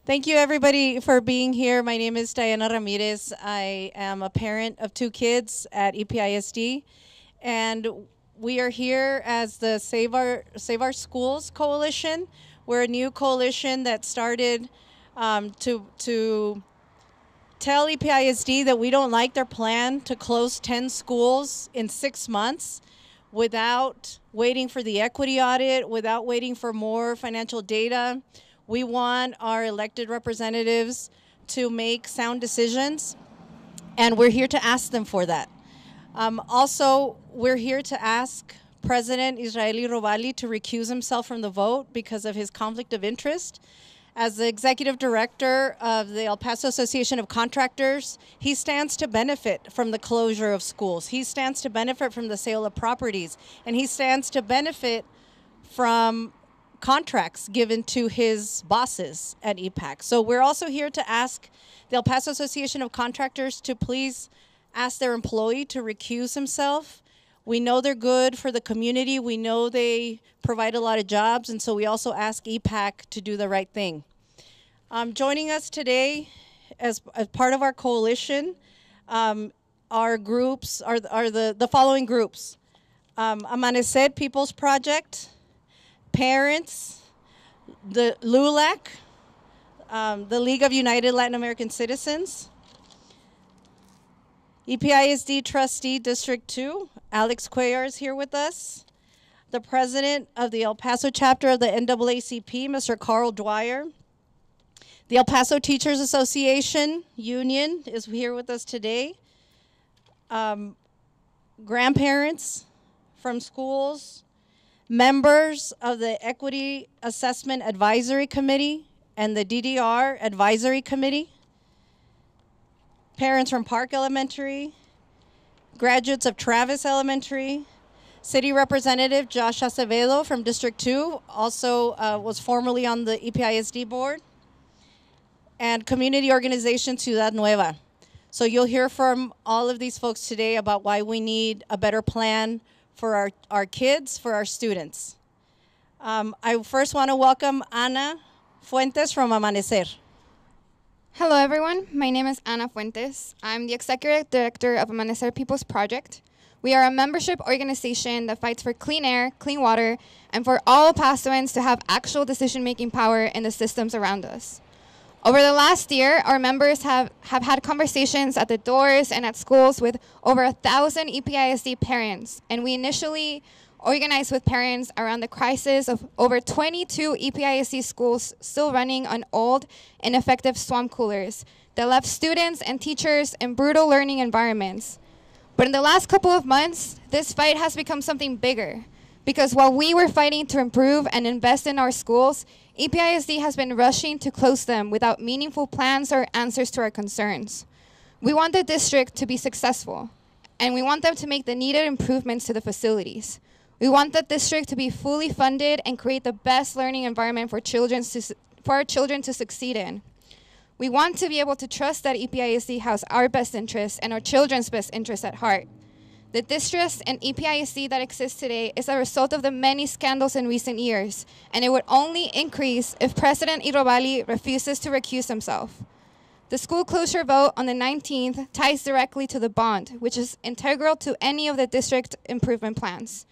Thank you, everybody, for being here. My name is Diana Ramirez. I am a parent of 2 kids at EPISD, and we are here as the Save Our Schools Coalition. We're a new coalition that started to tell EPISD that we don't like their plan to close 10 schools in 6 months without waiting for the equity audit, without waiting for more financial data. We want our elected representatives to make sound decisions, and we're here to ask them for that. Also, we're here to ask President Israeli Robali to recuse himself from the vote because of his conflict of interest. As the executive director of the El Paso Association of Contractors, he stands to benefit from the closure of schools. He stands to benefit from the sale of properties, and he stands to benefit from contracts given to his bosses at EPAC. So we're also here to ask the El Paso Association of Contractors to please ask their employee to recuse himself. We know they're good for the community. We know they provide a lot of jobs, and so we also ask EPAC to do the right thing. Joining us today as part of our coalition, our groups are the following groups. Amanecer People's Project, parents, the LULAC, the League of United Latin American Citizens, EPISD Trustee District 2, Alex Cuellar is here with us, the president of the El Paso chapter of the NAACP, Mr. Carl Dwyer, the El Paso Teachers Association Union is here with us today, grandparents from schools, members of the Equity Assessment Advisory Committee and the DDR Advisory Committee, parents from Park Elementary, graduates of Travis Elementary, City Representative Josh Acevedo from District 2, also was formerly on the EPISD board, and community organization Ciudad, Nueva. So you'll hear from all of these folks today about why we need a better plan for our kids, for our students. I first want to welcome Ana Fuentes from Amanecer. Hello, everyone. My name is Ana Fuentes. I'm the Executive Director of Amanecer People's Project. We are a membership organization that fights for clean air, clean water, and for all Pasoans to have actual decision-making power in the systems around us. Over the last year, our members have had conversations at the doors and at schools with over 1,000 EPISD parents, and we initially organized with parents around the crisis of over 22 EPISD schools still running on old, ineffective swamp coolers that left students and teachers in brutal learning environments. But in the last couple of months, this fight has become something bigger, because while we were fighting to improve and invest in our schools, EPISD has been rushing to close them without meaningful plans or answers to our concerns. We want the district to be successful, and we want them to make the needed improvements to the facilities. We want the district to be fully funded and create the best learning environment for our children to succeed in. We want to be able to trust that EPISD has our best interests and our children's best interests at heart. The distrust and EPISD that exists today is a result of the many scandals in recent years, and it would only increase if President Irobali refuses to recuse himself. The school closure vote on the 19th ties directly to the bond, which is integral to any of the district improvement plans.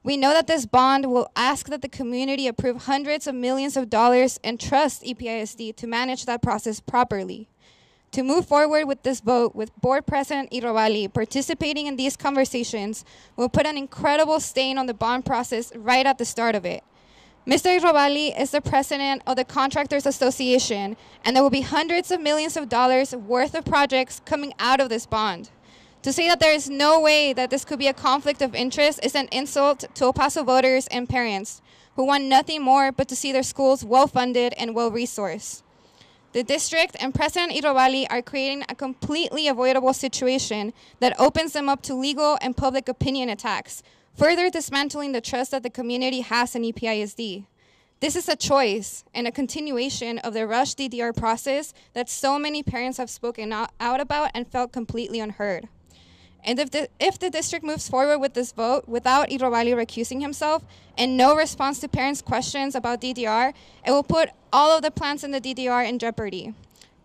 We know that this bond will ask that the community approve hundreds of millions of dollars and trust EPISD to manage that process properly. To move forward with this vote, with Board President Irobali participating in these conversations, will put an incredible stain on the bond process right at the start of it. Mr. Irobali is the president of the Contractors Association, and there will be hundreds of millions of dollars worth of projects coming out of this bond. To say that there is no way that this could be a conflict of interest is an insult to El Paso voters and parents who want nothing more but to see their schools well-funded and well-resourced. The district and President Irobali are creating a completely avoidable situation that opens them up to legal and public opinion attacks, further dismantling the trust that the community has in EPISD. This is a choice and a continuation of the rush DDR process that so many parents have spoken out about and felt completely unheard. And if the district moves forward with this vote without Irobali recusing himself and no response to parents' questions about DDR, it will put all of the plants in the DDR in jeopardy.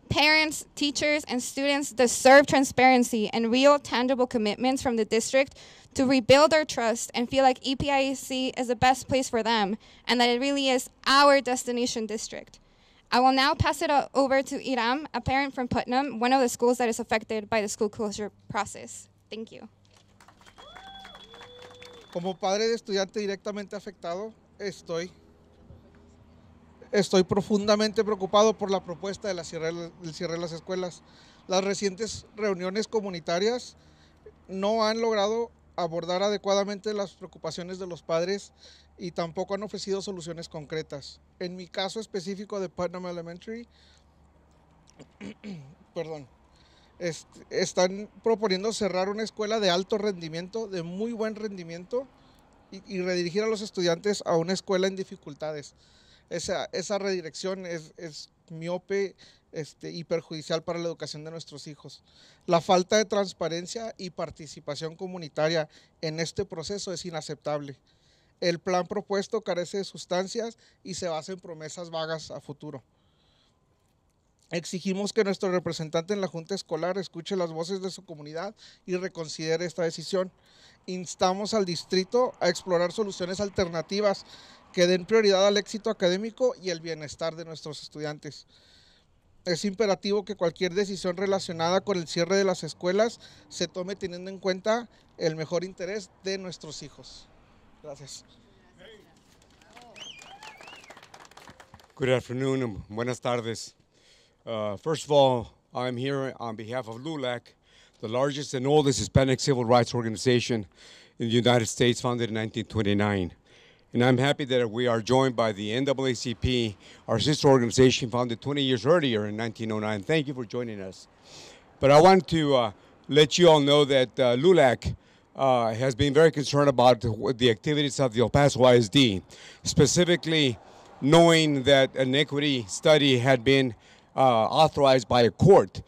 Parents, teachers, and students deserve transparency and real, tangible commitments from the district to rebuild their trust and feel like EPISD is the best place for them and that it really is our destination district. I will now pass it over to Iram, a parent from Putnam, one of the schools that is affected by the school closure process. Thank you. Como padre de estudiante directamente afectado, estoy profundamente preocupado por la propuesta del cierre de las escuelas. Las recientes reuniones comunitarias no han logrado abordar adecuadamente las preocupaciones de los padres y tampoco han ofrecido soluciones concretas. En mi caso específico de Putnam Elementary, están proponiendo cerrar una escuela de alto rendimiento, de muy buen rendimiento, y redirigir a los estudiantes a una escuela en dificultades. Esa redirección es miope y perjudicial para la educación de nuestros hijos. La falta de transparencia y participación comunitaria en este proceso es inaceptable. El plan propuesto carece de sustancias y se basa en promesas vagas a futuro. Exigimos que nuestro representante en la Junta Escolar escuche las voces de su comunidad y reconsidere esta decisión. Instamos al distrito a explorar soluciones alternativas que den prioridad al éxito académico y el bienestar de nuestros estudiantes. Es imperativo que cualquier decisión relacionada con el cierre de las escuelas se tome teniendo en cuenta el mejor interés de nuestros hijos. Gracias. Good afternoon and buenas tardes. First of all, I'm here on behalf of LULAC, the largest and oldest Hispanic civil rights organization in the United States, founded in 1929. And I'm happy that we are joined by the NAACP, our sister organization founded 20 years earlier in 1909. Thank you for joining us. But I want to let you all know that LULAC has been very concerned about the activities of the El Paso ISD, specifically knowing that an equity study had been authorized by a court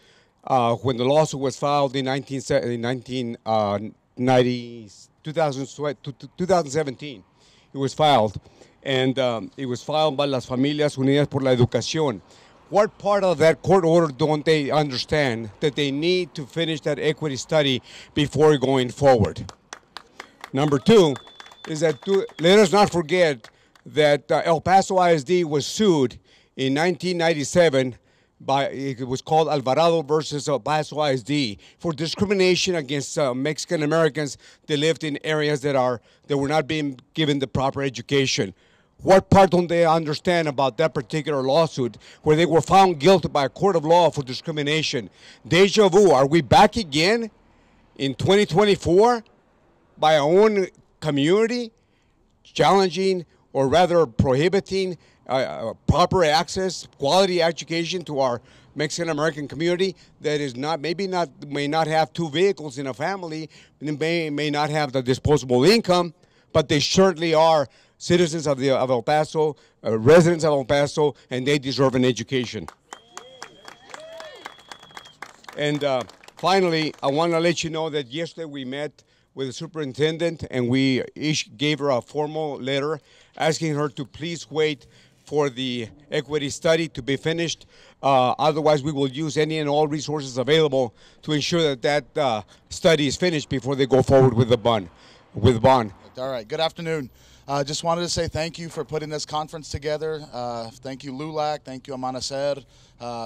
when the lawsuit was filed in 2017. It was filed, and it was filed by Las Familias Unidas por la Educación. What part of that court order don't they understand that they need to finish that equity study before going forward? Number two is that let us not forget that El Paso ISD was sued in 1997 it was called Alvarado versus El Paso ISD for discrimination against Mexican Americans that lived in areas that were not being given the proper education. What part don't they understand about that particular lawsuit where they were found guilty by a court of law for discrimination? Deja vu, are we back again in 2024 by our own community challenging or rather prohibiting proper access, quality education to our Mexican American community that is may not have two vehicles in a family, may not have the disposable income, but they certainly are citizens of El Paso, residents of El Paso, and they deserve an education. And finally, I want to let you know that yesterday we met with the superintendent and we gave her a formal letter asking her to please wait for the equity study to be finished. Otherwise, we will use any and all resources available to ensure that study is finished before they go forward with the bond. All right. Good afternoon. Just wanted to say thank you for putting this conference together. Thank you, LULAC. Thank you, Amanecer.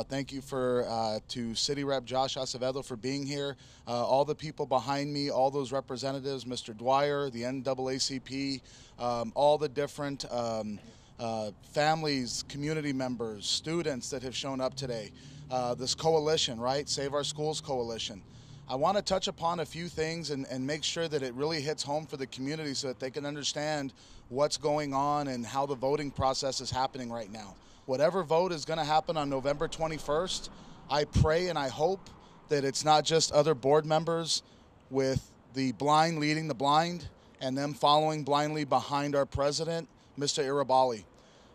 Thank you to City Rep Josh Acevedo for being here. All the people behind me, all those representatives, Mr. Dwyer, the NAACP, all the different families, community members, students that have shown up today. This coalition, right? Save Our Schools Coalition. I want to touch upon a few things and make sure that it really hits home for the community so that they can understand what's going on and how the voting process is happening right now. Whatever vote is going to happen on November 21st, I pray and I hope that it's not just other board members with the blind leading the blind and them following blindly behind our president, Mr. Irabali.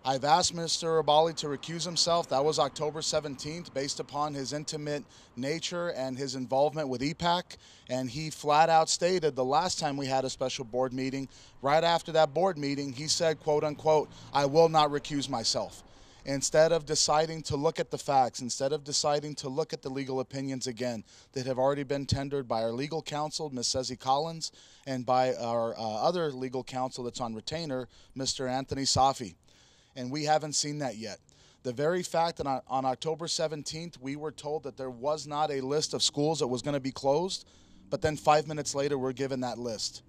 I've asked Mr. Rabali to recuse himself. That was October 17th, based upon his intimate nature and his involvement with EPAC. And he flat out stated the last time we had a special board meeting, right after that board meeting, he said, quote unquote, I will not recuse myself. Instead of deciding to look at the facts, instead of deciding to look at the legal opinions again that have already been tendered by our legal counsel, Ms. Ceci Collins, and by our other legal counsel that's on retainer, Mr. Anthony Safi. And we haven't seen that yet. The very fact that on October 17th, we were told that there was not a list of schools that was going to be closed, but then 5 minutes later, we're given that list.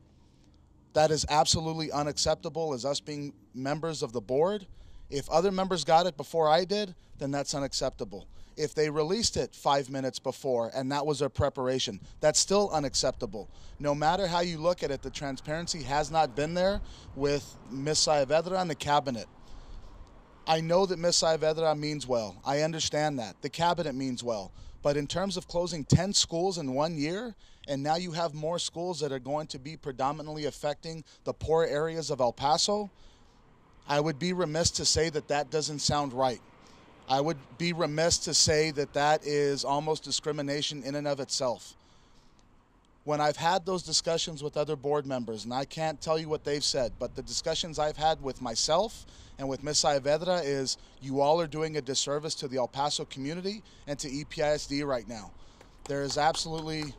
That is absolutely unacceptable as us being members of the board. If other members got it before I did, then that's unacceptable. If they released it 5 minutes before and that was their preparation, that's still unacceptable. No matter how you look at it, the transparency has not been there with Ms. Acevedo and the cabinet. I know that Ms. Acevedo means well. I understand that. The cabinet means well. But in terms of closing 10 schools in 1 year, and now you have more schools that are going to be predominantly affecting the poor areas of El Paso, I would be remiss to say that that doesn't sound right. I would be remiss to say that that is almost discrimination in and of itself. When I've had those discussions with other board members, and I can't tell you what they've said, but the discussions I've had with myself and with Ms. Acevedo is you all are doing a disservice to the El Paso community and to EPISD right now. There is absolutely...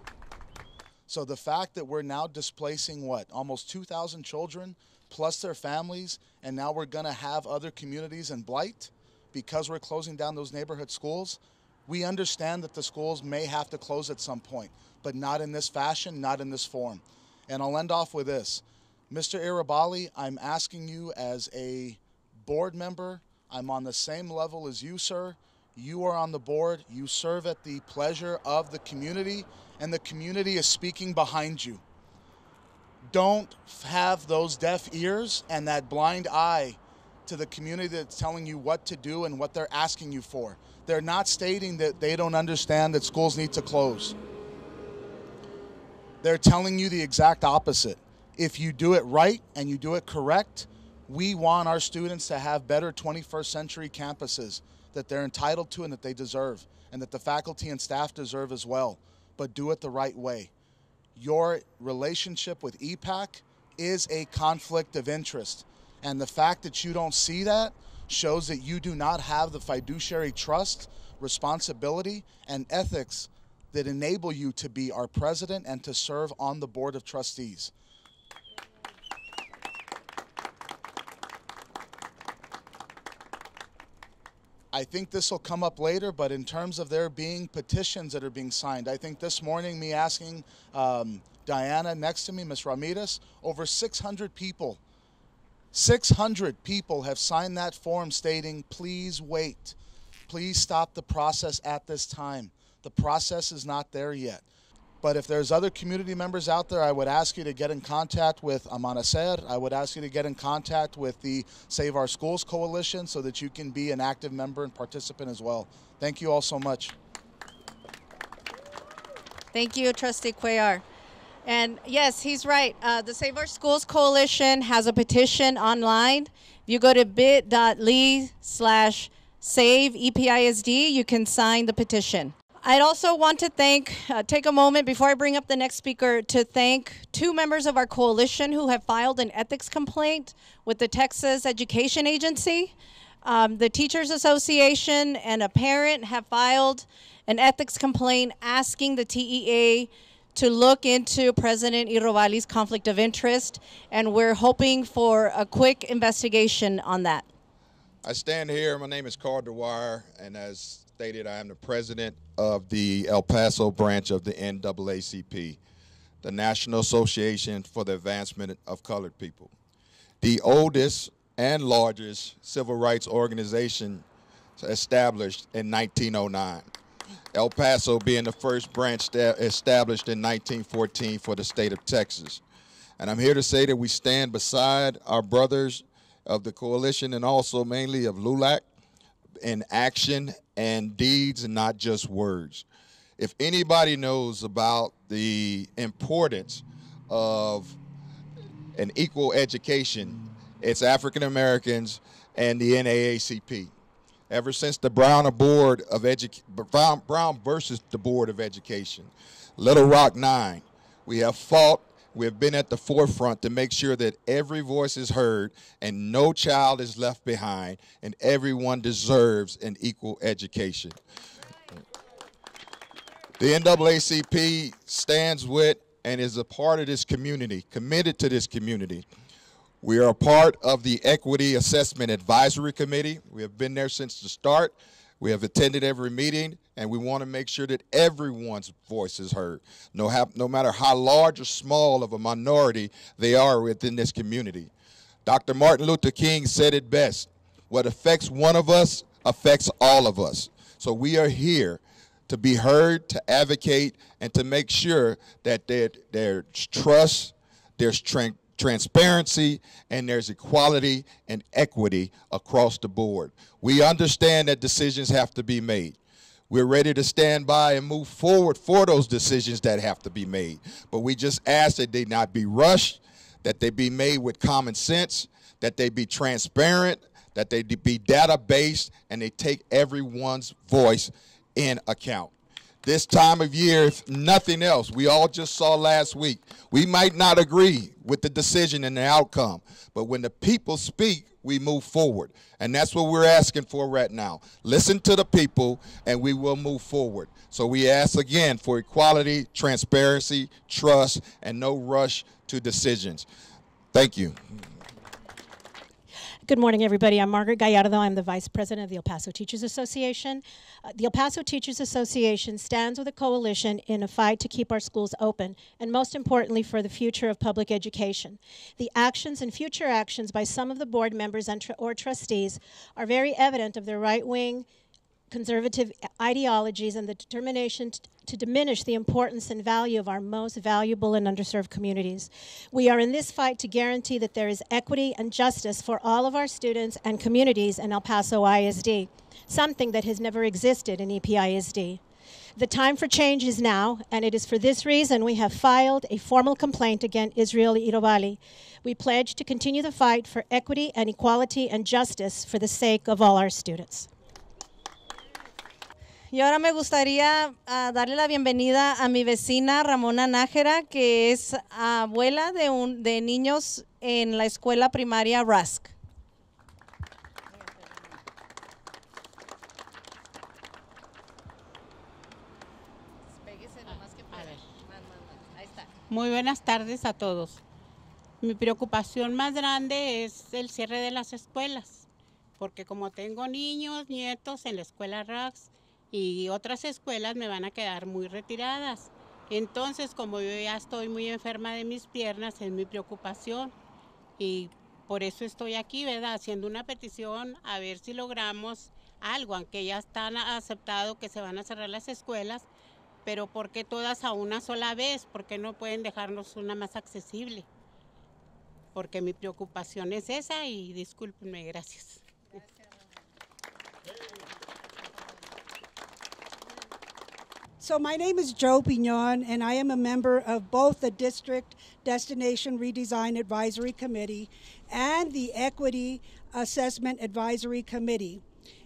So the fact that we're now displacing, almost 2,000 children plus their families, and now we're going to have other communities in blight because we're closing down those neighborhood schools, we understand that the schools may have to close at some point, but not in this fashion, not in this form. And I'll end off with this. Mr. Irabali, I'm asking you as a board member, I'm on the same level as you, sir. You are on the board. You serve at the pleasure of the community, and the community is speaking behind you. Don't have those deaf ears and that blind eye to the community that's telling you what to do and what they're asking you for. They're not stating that they don't understand that schools need to close. They're telling you the exact opposite. If you do it right and you do it correct, we want our students to have better 21st century campuses that they're entitled to and that they deserve, and that the faculty and staff deserve as well, but do it the right way. Your relationship with EPAC is a conflict of interest, and the fact that you don't see that shows that you do not have the fiduciary trust, responsibility, and ethics that enable you to be our president and to serve on the board of trustees. I think this will come up later, but in terms of there being petitions that are being signed, I think this morning me asking Diana next to me, Ms. Ramirez, over 600 people have signed that form stating, please wait, please stop the process at this time. The process is not there yet. But if there's other community members out there, I would ask you to get in contact with Amanecer. I would ask you to get in contact with the Save Our Schools Coalition so that you can be an active member and participant as well. Thank you all so much. Thank you, Trustee Cuellar. And yes, he's right. The Save Our Schools Coalition has a petition online. If you go to bit.ly/save EPISD, you can sign the petition. I'd also want to take a moment before I bring up the next speaker to thank two members of our coalition who have filed an ethics complaint with the Texas Education Agency. The Teachers Association and a parent have filed an ethics complaint asking the TEA to look into President Irobali's conflict of interest, and we're hoping for a quick investigation on that. I stand here, my name is Carl Dwyer, and as stated, I am the president of the El Paso branch of the NAACP, the National Association for the Advancement of Colored People, the oldest and largest civil rights organization established in 1909. El Paso being the first branch established in 1914 for the state of Texas. And I'm here to say that we stand beside our brothers of the coalition and also mainly of LULAC in action and deeds and not just words. If anybody knows about the importance of an equal education, it's African Americans and the NAACP. Ever since the Brown versus the Board of Education, Little Rock 9, we have fought. We have been at the forefront to make sure that every voice is heard and no child is left behind, and everyone deserves an equal education. The NAACP stands with and is a part of this community, committed to this community. We are a part of the Equity Assessment Advisory Committee. We have been there since the start. We have attended every meeting, and we want to make sure that everyone's voice is heard, no matter how large or small of a minority they are within this community. Dr. Martin Luther King said it best: what affects one of us affects all of us. So we are here to be heard, to advocate, and to make sure that there's trust, there's transparency, and there's equality and equity across the board. We understand that decisions have to be made. We're ready to stand by and move forward for those decisions that have to be made. But we just ask that they not be rushed, that they be made with common sense, that they be transparent, that they be data-based, and they take everyone's voice in account. This time of year, if nothing else, we all just saw last week, we might not agree with the decision and the outcome, but when the people speak, we move forward. And that's what we're asking for right now. Listen to the people, and we will move forward. So we ask again for equality, transparency, trust, and no rush to decisions. Thank you. Good morning, everybody. I'm Margaret Gallardo. I'm the Vice President of the El Paso Teachers Association. The El Paso Teachers Association stands with a coalition in a fight to keep our schools open, and most importantly, for the future of public education. The actions and future actions by some of the board members or trustees are very evident of their right-wing conservative ideologies and the determination to diminish the importance and value of our most valuable and underserved communities. We are in this fight to guarantee that there is equity and justice for all of our students and communities in El Paso ISD, something that has never existed in EPISD. The time for change is now, and it is for this reason we have filed a formal complaint against Israel Irovali. We pledge to continue the fight for equity and equality and justice for the sake of all our students. Y ahora me gustaría darle la bienvenida a mi vecina Ramona Nájera, que es abuela de niños en la escuela primaria Rusk. Muy buenas tardes a todos. Mi preocupación más grande es el cierre de las escuelas, porque como tengo niños, nietos en la escuela Rusk, y otras escuelas me van a quedar muy retiradas. Entonces, como yo ya estoy muy enferma de mis piernas, es mi preocupación. Y por eso estoy aquí, ¿verdad? Haciendo una petición a ver si logramos algo, aunque ya están aceptado que se van a cerrar las escuelas, pero ¿por qué todas a una sola vez? ¿Por qué no pueden dejarnos una más accesible? Porque mi preocupación es esa y discúlpenme, gracias. So my name is Joe Pignon, and I am a member of both the District Destination Redesign Advisory Committee and the Equity Assessment Advisory Committee.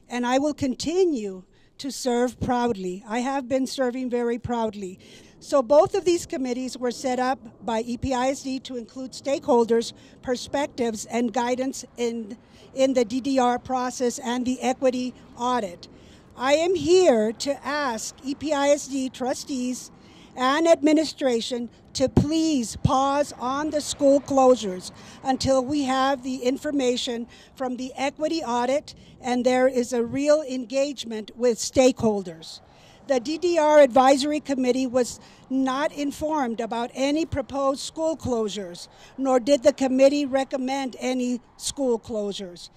And I will continue to serve proudly. I have been serving very proudly. So both of these committees were set up by EPISD to include stakeholders' perspectives and guidance in the DDR process and the equity audit. I am here to ask EPISD trustees and administration to please pause on the school closures until we have the information from the equity audit and there is a real engagement with stakeholders. The DDR Advisory Committee was not informed about any proposed school closures, nor did the committee recommend any school closures.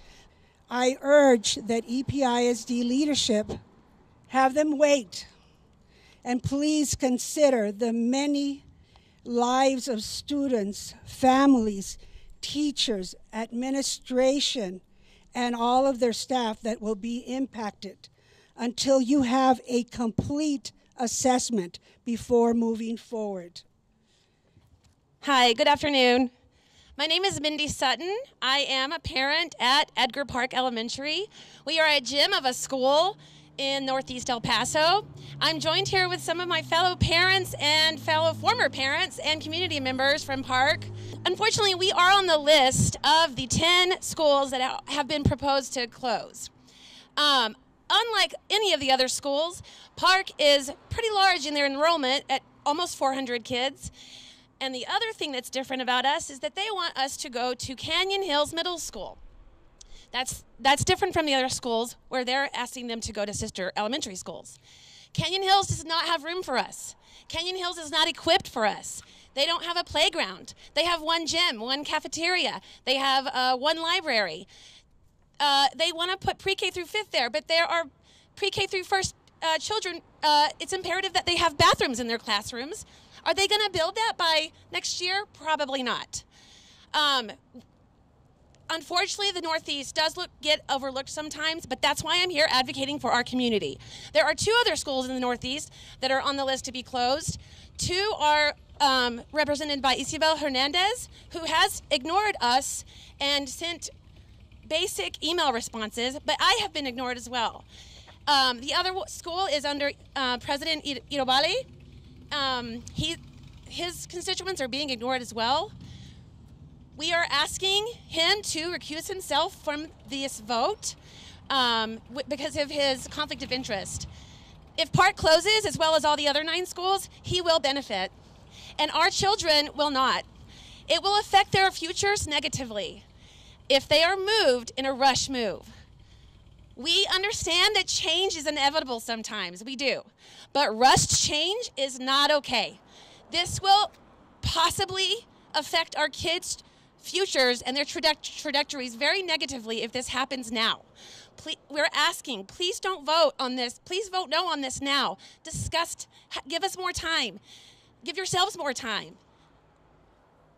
I urge that EPISD leadership have them wait and please consider the many lives of students, families, teachers, administration, and all of their staff that will be impacted until you have a complete assessment before moving forward. Hi, good afternoon. My name is Mindy Sutton. I am a parent at Edgar Park Elementary. We are a gym of a school in Northeast El Paso. I'm joined here with some of my fellow parents and fellow former parents and community members from Park. Unfortunately, we are on the list of the 10 schools that have been proposed to close. Unlike any of the other schools, Park is pretty large in their enrollment at almost 400 kids. And the other thing that's different about us is that they want us to go to Canyon Hills Middle School. That's different from the other schools where they're asking them to go to sister elementary schools. Canyon Hills does not have room for us. Canyon Hills is not equipped for us. They don't have a playground. They have one gym, one cafeteria. They have one library. They want to put pre-K through 5th there, but there are pre-K through 1st children. It's imperative that they have bathrooms in their classrooms. Are they going to build that by next year? Probably not. Unfortunately, the Northeast does get overlooked sometimes, but that's why I'm here advocating for our community. There are 2 other schools in the Northeast that are on the list to be closed. 2 are represented by Isabel Hernandez, who has ignored us and sent basic email responses, but I have been ignored as well. The other school is under President Irobali. His constituents are being ignored as well. We are asking him to recuse himself from this vote because of his conflict of interest. If Park closes, as well as all the other 9 schools, he will benefit, and our children will not. It will affect their futures negatively if they are moved in a rush move. We understand that change is inevitable sometimes, we do, but rushed change is not okay. This will possibly affect our kids' futures and their trajectories very negatively if this happens now. We're asking, please don't vote on this. Please vote no on this now. Discuss, give us more time. Give yourselves more time.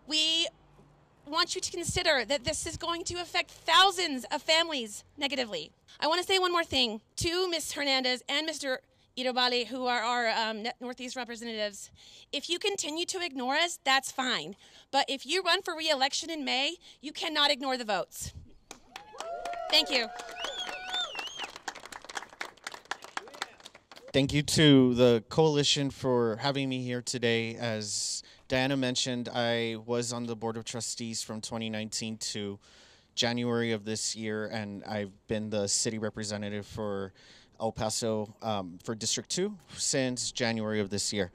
We want you to consider that this is going to affect thousands of families negatively. I want to say one more thing to Ms. Hernandez and Mr. Irobali, who are our Northeast representatives. If you continue to ignore us, that's fine. But if you run for re-election in May, you cannot ignore the votes. Thank you. Thank you to the coalition for having me here today. As Diana mentioned, I was on the Board of Trustees from 2019 to January of this year, and I've been the city representative for El Paso for District 2 since January of this year.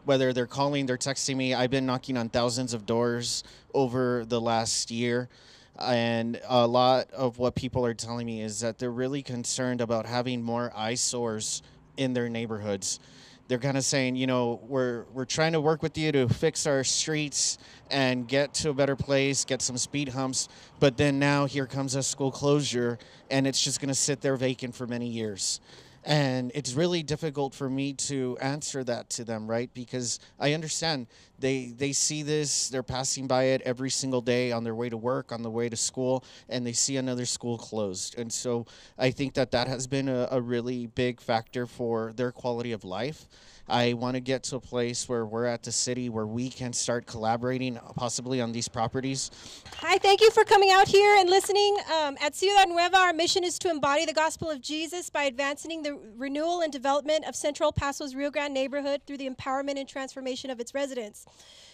Whether they're calling, they're texting me, I've been knocking on thousands of doors over the last year, and a lot of what people are telling me is that they're really concerned about having more eyesores in their neighborhoods. They're kind of saying, you know, we're trying to work with you to fix our streets and get to a better place, get some speed humps, but then now here comes a school closure and it's just going to sit there vacant for many years. And it's really difficult for me to answer that to them, right? Because I understand they see this, they're passing by it every single day on their way to work, on the way to school, and they see another school closed. And so I think that has been a really big factor for their quality of life. I want to get to a place where we're at the city where we can start collaborating possibly on these properties. Hi, thank you for coming out here and listening. At Ciudad Nueva, our mission is to embody the gospel of Jesus by advancing the renewal and development of Central El Paso's Rio Grande neighborhood through the empowerment and transformation of its residents.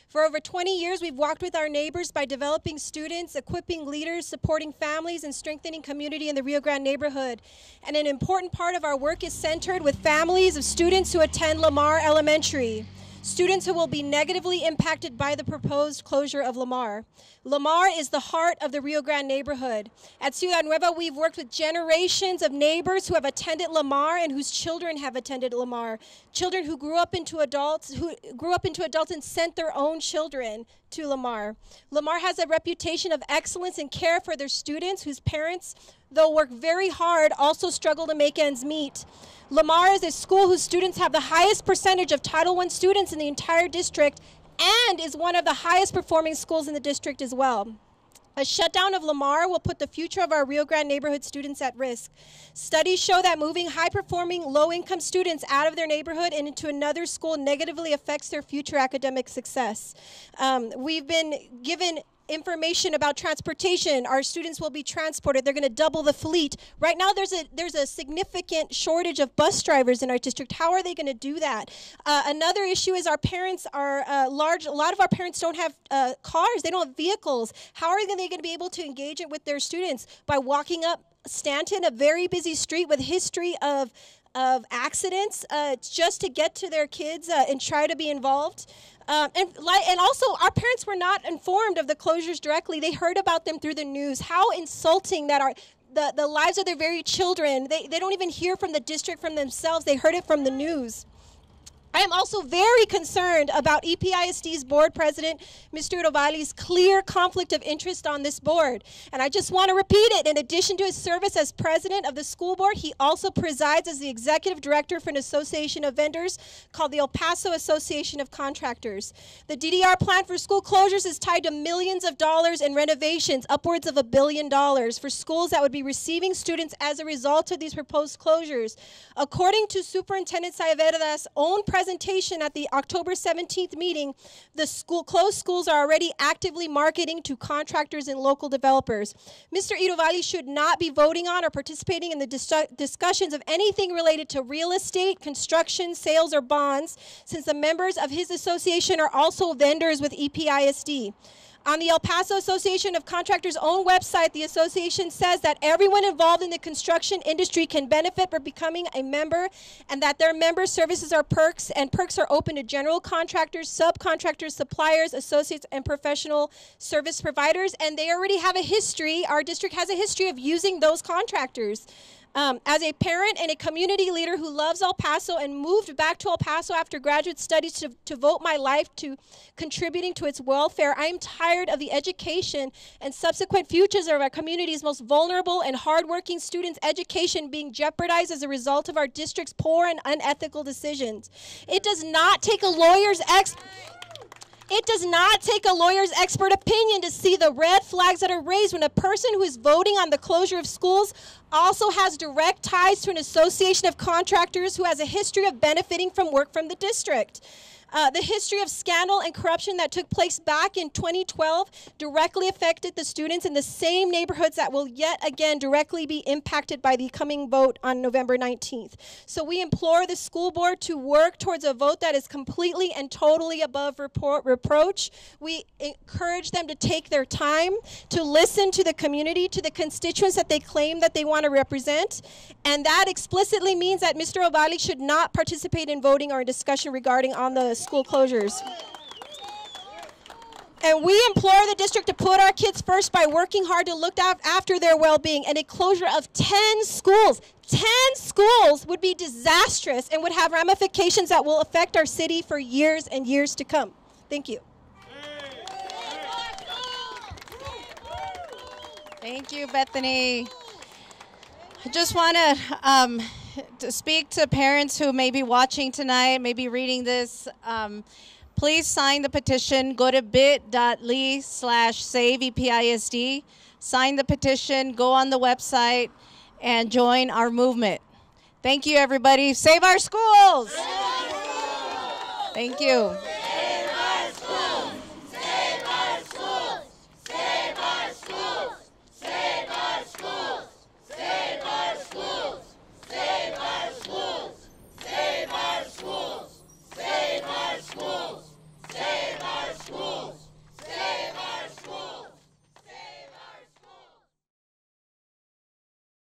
For over 20 years, we've walked with our neighbors by developing students, equipping leaders, supporting families, and strengthening community in the Rio Grande neighborhood. And an important part of our work is centered with families of students who attend Lamar Elementary, students who will be negatively impacted by the proposed closure of Lamar. Lamar is the heart of the Rio Grande neighborhood. At Ciudad Nueva, we've worked with generations of neighbors who have attended Lamar and whose children have attended Lamar. Children who grew up into adults and sent their own children to Lamar. Lamar has a reputation of excellence and care for their students whose parents, though work very hard, also struggle to make ends meet. Lamar is a school whose students have the highest percentage of Title I students in the entire district and is one of the highest performing schools in the district as well. A shutdown of Lamar will put the future of our Rio Grande neighborhood students at risk. Studies show that moving high-performing, low-income students out of their neighborhood and into another school negatively affects their future academic success. We've been given information about transportation. Our students will be transported. They're going to double the fleet. Right now, there's a significant shortage of bus drivers in our district. How are they going to do that? Another issue is our parents are a lot of our parents don't have cars. They don't have vehicles. How are they going to be able to engage it with their students? By walking up Stanton, a very busy street with history of accidents, just to get to their kids and try to be involved. And also, our parents were not informed of the closures directly. They heard about them through the news. How insulting that the lives of their very children. They don't even hear from the district from themselves. They heard it from the news. I am also very concerned about EPISD's board president, Mr. Urovali's clear conflict of interest on this board. And I just want to repeat it. In addition to his service as president of the school board, he also presides as the executive director for an association of vendors called the El Paso Association of Contractors. The DDR plan for school closures is tied to millions of dollars in renovations, upwards of $1 billion, for schools that would be receiving students as a result of these proposed closures. According to Superintendent Acevedo's own presentation at the October 17th meeting, the closed schools are already actively marketing to contractors and local developers. Mr. Urovali should not be voting on or participating in the discussions of anything related to real estate, construction, sales, or bonds, since the members of his association are also vendors with EPISD. On the El Paso Association of Contractors' own website, the association says that everyone involved in the construction industry can benefit from becoming a member, and that their member services are perks, and perks are open to general contractors, subcontractors, suppliers, associates, and professional service providers, and they already have a history. Our district has a history of using those contractors. As a parent and a community leader who loves El Paso and moved back to El Paso after graduate studies to devote my life to contributing to its welfare, I am tired of the education and subsequent futures of our community's most vulnerable and hardworking students' education being jeopardized as a result of our district's poor and unethical decisions. It does not take a lawyer's expert opinion to see the red flags that are raised when a person who is voting on the closure of schools also has direct ties to an association of contractors who has a history of benefiting from work from the district. The history of scandal and corruption that took place back in 2012 directly affected the students in the same neighborhoods that will yet again directly be impacted by the coming vote on November 19th. So we implore the school board to work towards a vote that is completely and totally above reproach. We encourage them to take their time to listen to the community, to the constituents that they claim that they want to represent. And that explicitly means that Mr. Urovali should not participate in voting or in discussion regarding on the school closures. And we implore the district to put our kids first by working hard to look after their well-being. And a closure of 10 schools would be disastrous and would have ramifications that will affect our city for years and years to come. Thank you. Thank you, Bethany. I just want to speak to parents who may be watching tonight, may be reading this. Please sign the petition. Go to bit.ly/SaveEPISD. Sign the petition, go on the website, and join our movement. Thank you, everybody. Save our schools! Thank you.